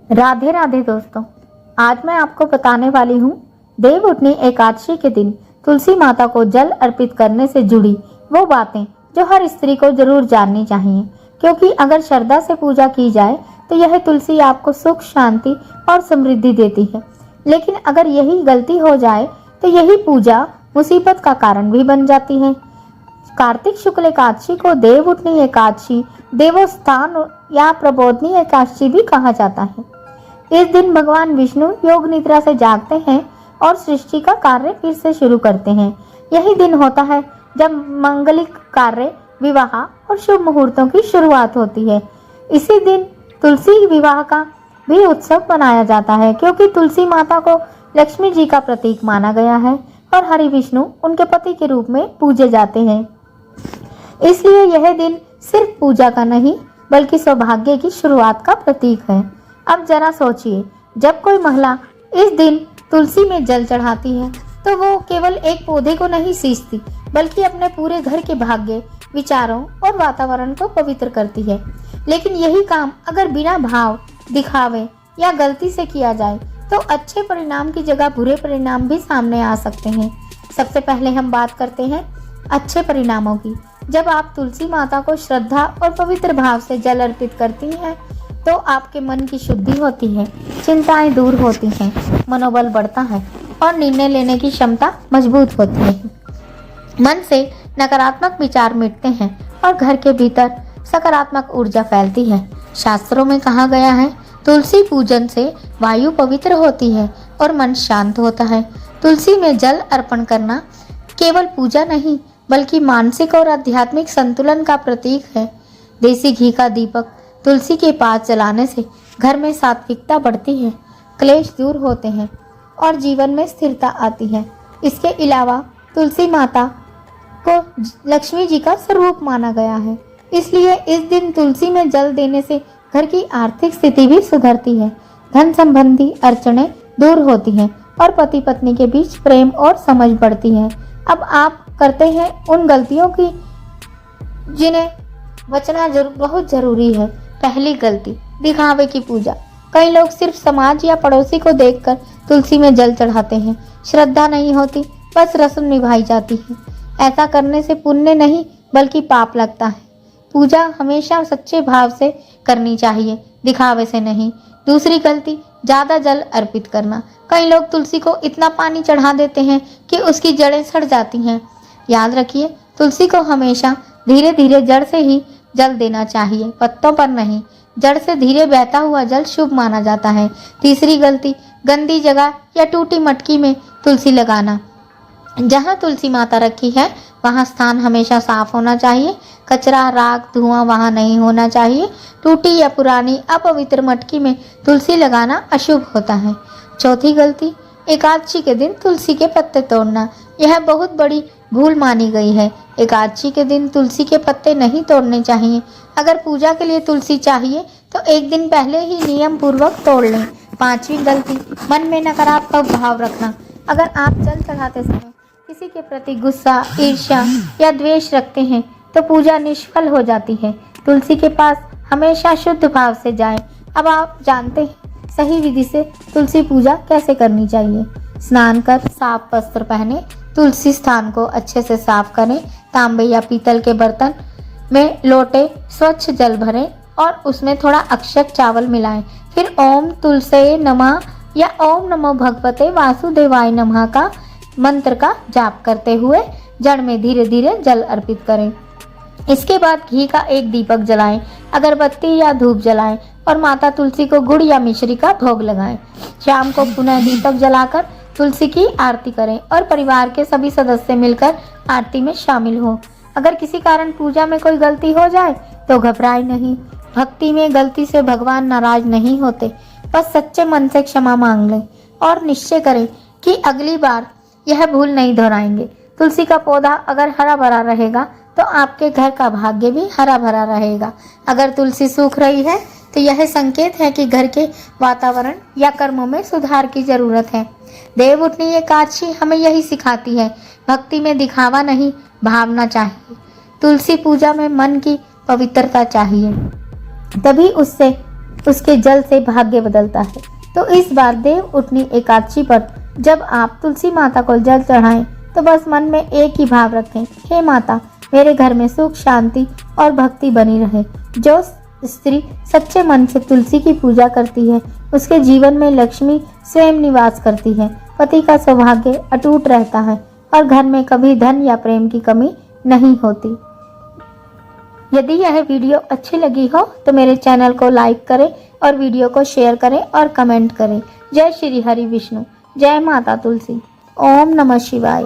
राधे राधे दोस्तों, आज मैं आपको बताने वाली हूँ देवउठनी एकादशी के दिन तुलसी माता को जल अर्पित करने से जुड़ी वो बातें जो हर स्त्री को जरूर जाननी चाहिए, क्योंकि अगर श्रद्धा से पूजा की जाए तो यह तुलसी आपको सुख, शांति और समृद्धि देती है। लेकिन अगर यही गलती हो जाए तो यही पूजा मुसीबत का कारण भी बन जाती है। कार्तिक शुक्ल एकादशी को देवउठनी एकादशी, देवस्थान या प्रबोधनी एकादशी भी कहा जाता है। इस दिन भगवान विष्णु योग निद्रा से जागते हैं और सृष्टि का कार्य फिर से शुरू करते हैं। यही दिन होता है जब मांगलिक कार्य, विवाह और शुभ मुहूर्तों की शुरुआत होती है। इसी दिन तुलसी विवाह का भी उत्सव मनाया जाता है, क्योंकि तुलसी माता को लक्ष्मी जी का प्रतीक माना गया है और हरि विष्णु उनके पति के रूप में पूजे जाते हैं। इसलिए यह दिन सिर्फ पूजा का नहीं बल्कि सौभाग्य की शुरुआत का प्रतीक है। अब जरा सोचिए, जब कोई महिला इस दिन तुलसी में जल चढ़ाती है तो वो केवल एक पौधे को नहीं सींचती, बल्कि अपने पूरे घर के भाग्य, विचारों और वातावरण को पवित्र करती है। लेकिन यही काम अगर बिना भाव, दिखावे या गलती से किया जाए तो अच्छे परिणाम की जगह बुरे परिणाम भी सामने आ सकते हैं। सबसे पहले हम बात करते हैं अच्छे परिणामों की। जब आप तुलसी माता को श्रद्धा और पवित्र भाव से जल अर्पित करती हैं तो आपके मन की शुद्धि होती है, चिंताएं दूर होती हैं, मनोबल बढ़ता है और निर्णय लेने की क्षमता मजबूत होती है। मन से नकारात्मक विचार मिटते हैं और घर के भीतर सकारात्मक ऊर्जा फैलती है। शास्त्रों में कहा गया है, तुलसी पूजन से वायु पवित्र होती है और मन शांत होता है। तुलसी में जल अर्पण करना केवल पूजा नहीं बल्कि मानसिक और आध्यात्मिक संतुलन का प्रतीक है। देसी घी का दीपक तुलसी के पास जलाने से घर में सात्विकता बढ़ती है, क्लेश दूर होते हैं और जीवन में स्थिरता आती है। इसके अलावा तुलसी माता को लक्ष्मी जी का स्वरूप माना गया है, इसलिए इस दिन तुलसी में जल देने से घर की आर्थिक स्थिति भी सुधरती है, धन संबंधी अड़चनें दूर होती हैं और पति पत्नी के बीच प्रेम और समझ बढ़ती है। अब आप करते हैं उन गलतियों की जिन्हें बचना बहुत जरूरी है। पहली गलती, दिखावे की पूजा। कई लोग सिर्फ समाज या पड़ोसी को देखकर तुलसी में जल चढ़ाते हैं। श्रद्धा नहीं होती, बस रस्म निभाई जाती है। ऐसा करने से पुण्य नहीं बल्कि पाप लगता है। पूजा हमेशा सच्चे भाव से करनी चाहिए, दिखावे से नहीं। दूसरी गलती, ज्यादा जल अर्पित करना। कई लोग तुलसी को इतना पानी चढ़ा देते हैं कि उसकी जड़ें सड़ जाती हैं। याद रखिए, तुलसी को हमेशा धीरे धीरे जड़ से ही जल देना चाहिए, पत्तों पर नहीं। जड़ से धीरे बहता हुआ जल शुभ माना जाता है। तीसरी गलती, गंदी जगह या टूटी मटकी में तुलसी लगाना। जहाँ तुलसी माता रखी है वहाँ स्थान हमेशा साफ होना चाहिए। कचरा, राख, धुआं वहाँ नहीं होना चाहिए। टूटी या पुरानी अपवित्र मटकी में तुलसी लगाना अशुभ होता है। चौथी गलती, एकादशी के दिन तुलसी के पत्ते तोड़ना। यह बहुत बड़ी भूल मानी गई है। एकादशी के दिन तुलसी के पत्ते नहीं तोड़ने चाहिए। अगर पूजा के लिए तुलसी चाहिए तो एक दिन पहले ही नियम पूर्वक तोड़ लें। पांचवी गलती, मन में नकारात्मक भाव रखना। अगर आप जल चढ़ाते समय किसी के प्रति गुस्सा, ईर्ष्या या द्वेष रखते हैं तो पूजा निष्फल हो जाती है। तुलसी के पास हमेशा शुद्ध भाव से जाएं। अब आप जानते हैं सही विधि से तुलसी पूजा कैसे करनी चाहिए। स्नान कर साफ वस्त्र पहने, तुलसी स्थान को अच्छे से साफ करें। तांबे या पीतल के बर्तन में लोटे स्वच्छ जल भरें और उसमें थोड़ा अक्षत चावल मिलाएं। फिर ओम तुलसे नमः या ओम नमो भगवते वासुदेवाय नमः का मंत्र का जाप करते हुए जड़ में धीरे धीरे जल अर्पित करें। इसके बाद घी का एक दीपक जलाएं, अगरबत्ती या धूप जलाएं और माता तुलसी को गुड़ या मिश्री का भोग लगाएं। शाम को पुनः दीपक जलाकर तुलसी की आरती करें और परिवार के सभी सदस्य मिलकर आरती में शामिल हों। अगर किसी कारण पूजा में कोई गलती हो जाए तो घबराएं नहीं। भक्ति में गलती से भगवान नाराज नहीं होते। बस सच्चे मन से क्षमा मांग लें और निश्चय करें कि अगली बार यह भूल नहीं दोहराएंगे। तुलसी का पौधा अगर हरा भरा रहेगा तो आपके घर का भाग्य भी हरा भरा रहेगा। अगर तुलसी सूख रही है तो यह संकेत है कि घर के वातावरण या कर्मों में सुधार की जरूरत है। देवउठनी एकादशी हमें यही सिखाती है, भक्ति में दिखावा नहीं, भावना चाहिए। तुलसी पूजा में मन की पवित्रता चाहिए, तभी उससे उसके जल से भाग्य बदलता है। तो इस बार देव उठनी एकादशी पर जब आप तुलसी माता को जल चढ़ाएं तो बस मन में एक ही भाव रखें, हे माता, मेरे घर में सुख, शांति और भक्ति बनी रहे। जो स्त्री सच्चे मन से तुलसी की पूजा करती है उसके जीवन में लक्ष्मी स्वयं निवास करती है, पति का सौभाग्य अटूट रहता है और घर में कभी धन या प्रेम की कमी नहीं होती। यदि यह वीडियो अच्छी लगी हो तो मेरे चैनल को लाइक करें और वीडियो को शेयर करें और कमेंट करें। जय श्री हरि विष्णु, जय माता तुलसी। ओम नमः शिवाय।